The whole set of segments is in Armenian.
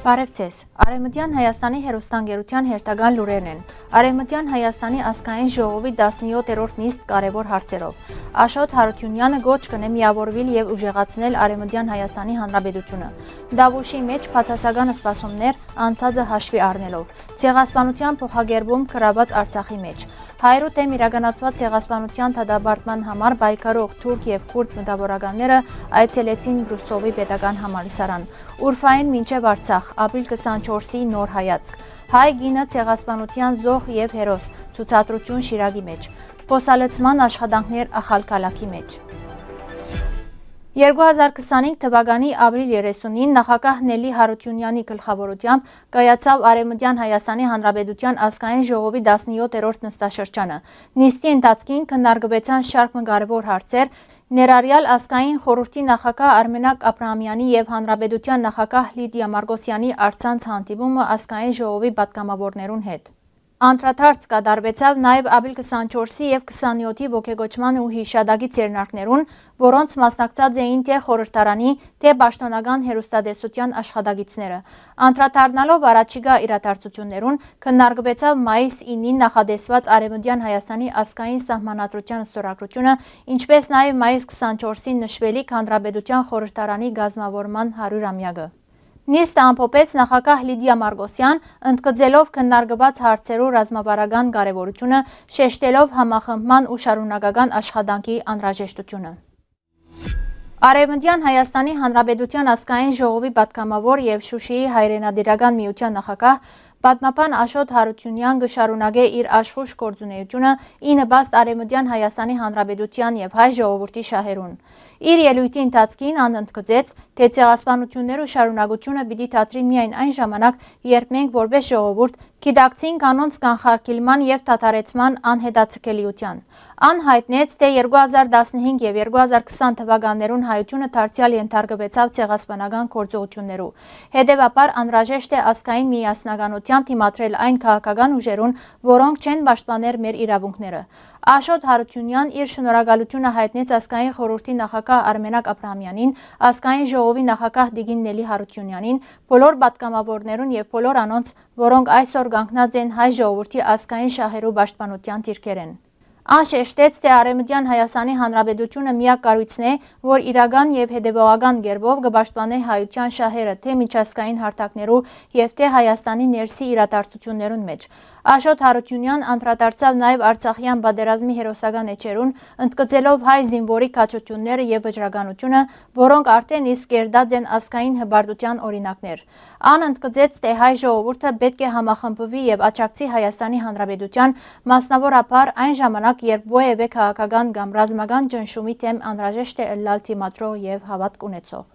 Բարև ձեզ, Արևմտյան Հայաստանի հեռուստաընկերության հերթական լուրերն են, Արևմտյան Հայաստանի ազգային ժողովի 17-րդ նիստ կարևոր հարցերով, Աշոտ Հարությունյանը գոչ կնե միավորվել և ուժեղացնել Արևմտյան Հայաստանի Հանրապետությունը, Դավուշի մեջ բացասական սպասումներ անցածը հաշվի առնելով, ցեղասպանության փոխագերբում կռաված Արցախի մեջ, հայերու դեմ իրականացված ցեղասպանության դատապարտման համար պայքարող թուրք և քուրդ մտավորականները այցելեցին Բրուսովի պետական համալսարան, Ուրֆային մինչև Արցախ, ապրիլ 24-ի նոր հայացք, հայ գինը ցեղասպանության զոհ և հերոս, ցուցադրություն Շիրակի մեջ, փոսալցման աշխատանքներ Ախալքալաքի մեջ։ 2025 թվականի ապրիլ 30-ին նախագահ Նելի Հարությունյանի գլխավորությամբ կայացավ Արևմտյան Հայաստանի Հանրապետության ազգային ժողովի 17-րդ նստաշրջանը։ Նիստի ընթացքին քննարկվեցան շարք կարևոր հարցեր, ներառյալ ազգային խորհրդի նախագահ Արմենակ Աբրահամյանի և Հանրապետության նախագահ Լիդիա Մարգոսյանի առցանց հանդիպումը ազգային ժողովի պատգամավորներուն հետ։ Անդրադարձ կատարվեցավ նաև ապրիլ 24-ի և 27-ի ոգեգոճման ու հիշատակի ձեռնարկներուն, որոնց մասնակցած էին թե խորհրդարանի, թե պաշտոնական հեռուստատեսության աշխատակիցները։ Անդրադառնալով առաջիկա իրադարձություններուն, քննարկվեցավ մայիս 9-ին նախատեսված Արևմտյան Հայաստանի ազգային սահմանադրության ստորագրությունը, ինչպես նաև մայիս 24-ին նշվելիք Հանրապետության խորհրդարանի կազմավորման 100-ամյակը։ Նիստը ամփոփեց նախագահ Լիդիա Մարգոսյան, ընդգծելով քննարկված հարցերու ռազմավարական կարևորությունը, շեշտելով համախմբման ու շարունակական աշխատանքի անհրաժեշտությունը։ Արևմտյան Հայաստանի Հանրապետության ազգային ժողովի պատգամավոր և Շուշիի հայրենադիրական միության նախագահ Պատմապան Աշոտ Հարությունյան կշարունակե իր աշխույժ գործունեությունը ի նպաստ Արևմտյան Հայաստանի Հանրապետության և հայ ժողովրդի շահերուն։ Իր ելույթի ընթացքին ընդգծեց, թե ցեղասպանություններու շարունակությունը պիտի դադրի միայն այն ժամանակ, երբ մենք որպես ժողովուրդ գիտակցենք անոնց կանխարգելման և դադարեցման անհետաձգելիության։ Ան հայտնեց, թե 2015 և 2020 թվականներուն հայությունը դարձյալ ենթարկվեցավ ցեղասպանական գործողություններու։ Հետևաբար անհրաժեշտ է ազգային միասնականությամբ դիմադրել այն քաղաքական ուժերուն, որոնք չեն պաշտպաներ մեր իրավունքները։ Աշոտ Հարությունյան իր շնորհակալությունը հայտնեց ազգային խորհրդի նախագահ Արմենակ Աբրահամյանին, ազգային ժողովի նախագահ Տիկին Նելի Հարությունյանին, բոլոր պատգամավորներուն և բոլոր անոնց, որոնք այսօր կանգնած են հայ ժողովրդի ազգային շահերու պաշտպանության դիրքերեն։ Ան շեշտեց, թե Արևմտյան Հայաստանի Հանրապետությունը միակ կառույցն է, որ իրական և հետևողական կերպով կպաշտպանե հայության շահերը թե միջազգային հարթակներու և թե Հայաստանի ներսի իրադարձություններուն մեջ։ Աշոտ Հարությունյան անդրադարձավ նաև Արցախյան պատերազմի հերոսական էջերուն, ընդգծելով հայ զինվորի քաջությունները և վճռականությունը, որոնք արդեն իսկ կերտած են ազգային հպարտության օրինակներ։ Ան ընդգծեց, թե հայ ժողովուրդը պետք է համախմբվի և աջակցի Հայաստանի Հանրապետության, մասնավորապես այն ժամանակ, երբ որևէ քաղաքական կամ ռազմական ճնշումի դեմ անհրաժեշտ է ըլլալ դիմադրող և հավատք ունեցող։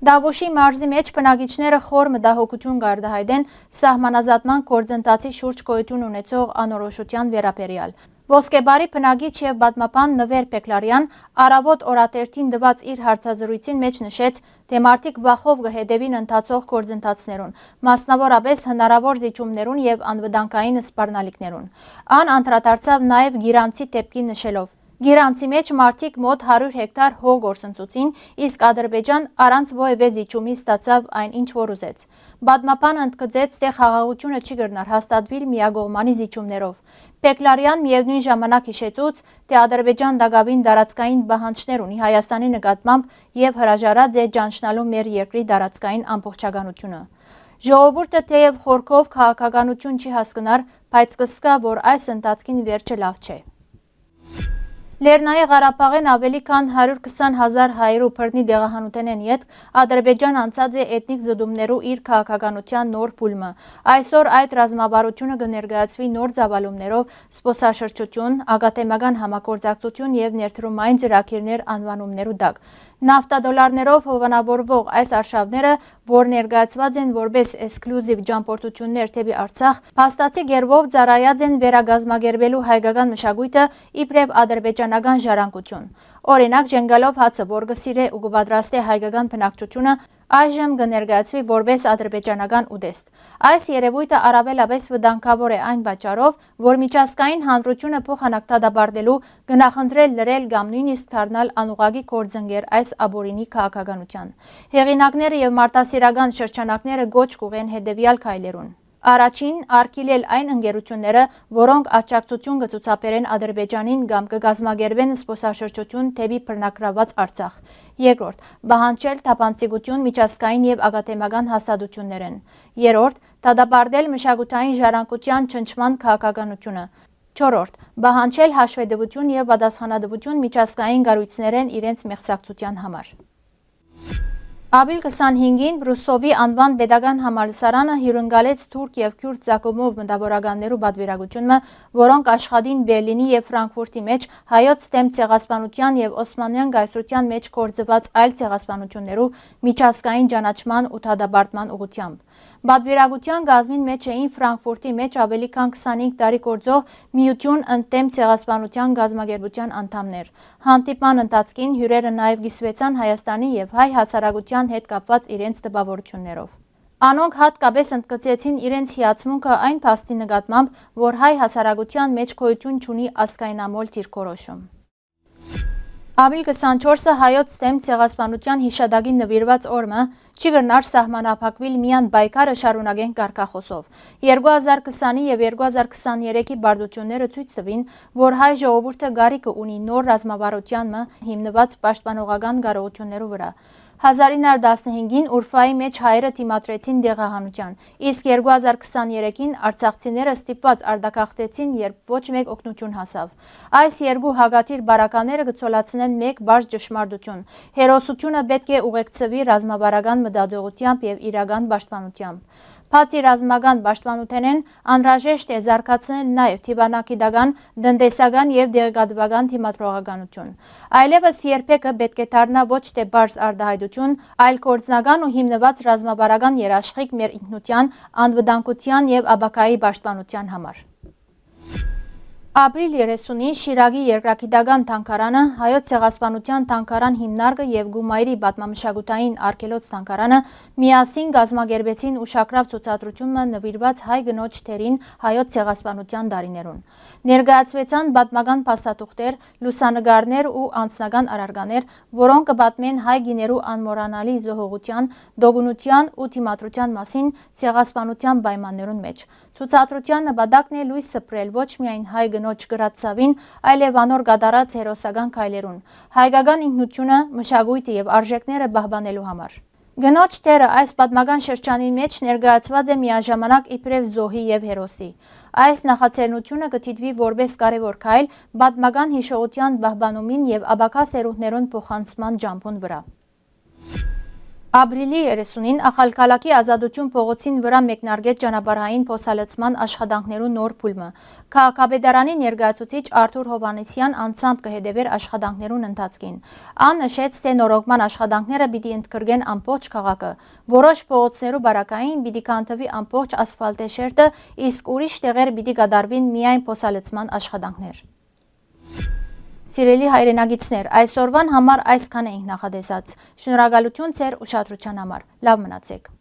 Դավուշի մարզի մեջ բնակիչները խոր մտահոգություն կարտահայտեն սահմանազատման գործընթացի շուրջ գոյություն ունեցող անորոշության վերաբերյալ։ Ոսկեբարի բնակիչ և պատմապան Նվեր Պեկլարյան առավոտ օրաթերթին տված իր հարցազրույցին մեջ նշեց, թե մարդիկ վախով կհետևին ընթացող գործընթացներուն, մասնավորապես հնարավոր զիջումներուն և անվտանգային սպառնալիքներուն։ Ան անդրադարձավ նաև Գիրանցի դեպքի նշելով. Գիրանցի մեջ մարդիկ մոտ 100 հեկտար հող գործընծուցին, իսկ Ադրբեջան առանց որևէ զիջումի ստացավ այն ինչ որ ուզեց։ Պատմապանը ընդգծեց, թե խաղաղությունը չի կրնար հաստատվել միակողմանի զիջումներով։ Պեկլարյան միևնույն ժամանակ հիշեցուց, թե Ադրբեջան դակավին տարածքային պահանջներ ունի Հայաստանի նկատմամբ և հրաժարած է ճանչնալու մեր երկրի տարածքային ամբողջականությունը։ Ժողովուրդը թեև խորքով քաղաքականություն չի հասկնար, բայց կզգա, որ այս ընթացքին վերջը լավ չէ։ Լեռնային Ղարաբաղեն ավելի քան 120,000 հայերու բռնի դեղահանութեն են յետք Ադրբեջան անցած է էթնիկ զդումներու իր քաղաքականության նոր փուլմը։ Այսօր այդ ռազմավարությունը կներկայացվի նոր ծավալումներով զբոսաշրջություն, ակադեմիական համագործակցություն և ներդրումային ծրագիրներ անվանումներու տակ։ Նավթադոլարներով հովանավորվող այս արշավները, որ ներկայացված են որպես էքսկլյուզիվ ճամփորդություններ դեպի Արցախ, փաստացի կերպով ծառայած են վերակազմակերպելու հայկական մշակույթը իբրև ադրբեջանական ադրբեջանական ժառանգություն։ Օրինակ, ջենգալով հացը, որ գսիրե ու գպատրաստե հայկական բնակչությունը, այժմ կներկայացվի որպես ադրբեջանական ուտեստ։ Այս երևույթը առավելապես վտանգավոր է այն պատճառով, որ միջազգային հանրությունը փոխանակ դադարելու գնահնդրել լրել կամ նույնիսկ դառնալ անուղղակի գործընկեր այս ապօրինի քաղաքականության։ Հեղինակները եւ մարտահրավերական շրջանակները գոչ կուղեն հետեւյալ քայլերուն։ Առաջին արգելել այն ընկերությունները, որոնք աջակցություն կցուցաբերեն Ադրբեջանին կամ կգազմագերբեն զբոսաշրջություն դեպի բռնագրաված Արցախ։ Երկրորդ, պահանջել թափանցիկություն միջազգային եւ ակադեմիական հաստատություններեն։ Երրորդ, դադարել մշակութային ժառանգության չնչման քաղաքականությունը։ Չորրորդ, պահանջել հաշվետվություն եւ պատասխանատվություն միջազգային կառույցներեն իրենց մեղսակցության համար։ Ապրիլ 25-ին Բրուսովի անվան պետական համալսարանը հյուրընկալեց թուրք եւ քյուրդ ցակումով մտավորականներու պատվիրակությունը, որոնք աշխատին Բերլինի եւ Ֆրանկֆուրտի մեջ հայոց դեմ ցեղասպանության եւ Օսմանյան կայսրության մեջ կորձված այլ ցեղասպանություններու միջազգային ճանաչման ու դադարման ուղղությամբ։ Պատվիրակության գազմին մեջ էին Ֆրանկֆուրտի մեջ ավելի քան 25 տարի գործող միություն ընդդեմ ցեղասպանության գազագերբության անդամներ։ Հանդիպման ընթացքին հյուրերը նաեւ գիսվեցան Հայաստանի եւ հայ հասարակության հետ կապված իրենց տպավորություններով։ Անոնք հատկապես ընդգծեցին իրենց հիացմունքը այն փաստի նկատմամբ, որ հայ հասարակության մեջ գոյություն չունի ազգայնամոլ դիրքորոշում։ Ապրիլ 24-ը հայոց դեմ ցեղասպանության հիշադակին նվիրված օրը չի գնար սահմանափակվել միան պայքարը շարունակեն կարգախոսով։ 2020-ի եւ 2023-ի բարդությունները ցույց տվին, որ հայ ժողովուրդը գարիկը ունի նոր ռազմավարության հիմնված պաշտպանողական կարողություններու վրա։ 1915-ին Ուրֆայի մեջ հայերը դիմադրեցին դեղահանության, իսկ 2023-ին արցախցիները ստիպված արտագաղթեցին, երբ ոչ մեկ օգնություն հասավ։ Այս երկու հագատիր բարականները կցոլացնեն մեկ բարձ ճշմարտություն։ Հերոսությունը պետք է ուղեկցվի ռազմավարական մտածողությամբ եւ իրական պաշտպանությամբ։ Բացի ռազմական պաշտպանութենեն անհրաժեշտ է զարգացնել նաև թիվանակիդական, տնտեսական եւ դեղեկատվական թիմադրողականություն։ Այլևս երբեք պետք է դառնա ոչ թե բարձ արտահայտություն, այլ գործնական ու հիմնված ռազմավարական երաշխիք մեր ինքնության, անվտանգության եւ ապագայի պաշտպանության համար։ Ապրիլ 30-ին Շիրակի երկրագիտական թանգարանը, հայոց ցեղասպանության թանգարան հիմնարկը եւ Գումայրի պատմամշակութային արգելոց թանգարանը միասին կազմակերպեցին ուշագրավ ցուցադրությունը նվիրված հայ գնոջ թերին հայոց ցեղասպանության տարիներուն։ Ներկայացվեցան պատմական փաստաթուղթեր, լուսանկարներ ու անձնական առարկաներ, որոնք կպատմեն հայ գիներու անմոռանալի զոհողության, դոգունության ու դիմադրության մասին ցեղասպանության պայմաններուն մեջ։ Ցուցադրության նպատակն է լույս սփռել ոչ միայն հայ գնոջ գրածավին, այլև անոր կատարած հերոսական քայլերուն, հայկական ինքնությունը, մշակույթը եւ արժեքները պահպանելու համար։ Գնոջ թերը այս պատմական շրջանի մեջ ներկայացված է միաժամանակ իբրև զոհի եւ հերոսի։ Այս նախաձեռնությունը կդիտվի որպես կարևոր քայլ պատմական հիշողության պահպանումին եւ ապագա սերունդներուն փոխանցման ջամփուն վրա։ Ապրիլի 30-ին Ախալքալակի Ազատություն փողոցին վրա մեկնարկեց ճանապարհային փոսալցման աշխատանքներու նոր փուլը։ Քաղաքապետարանի ներկայացուցիչ Արթուր Հովհաննիսյան անձամբ կհետևեր աշխատանքներուն ընթացքին։ Ան նշեց, թե նորոգման աշխատանքները պիտի ընդգրկեն ամբողջ քաղաքը։ Որոշ փողոցներու բարակային պիտի քանդվի ամբողջ ասֆալտե շերտը, իսկ ուրիշ տեղեր պիտի կատարվին միայն փոսալցման աշխատանքներ։ Սիրելի հայրենագիտներ, այսօրվան համար այսքան էինք նախատեսած։ Շնորհակալություն ձեր ուշադրության համար։ Լավ մնացեք։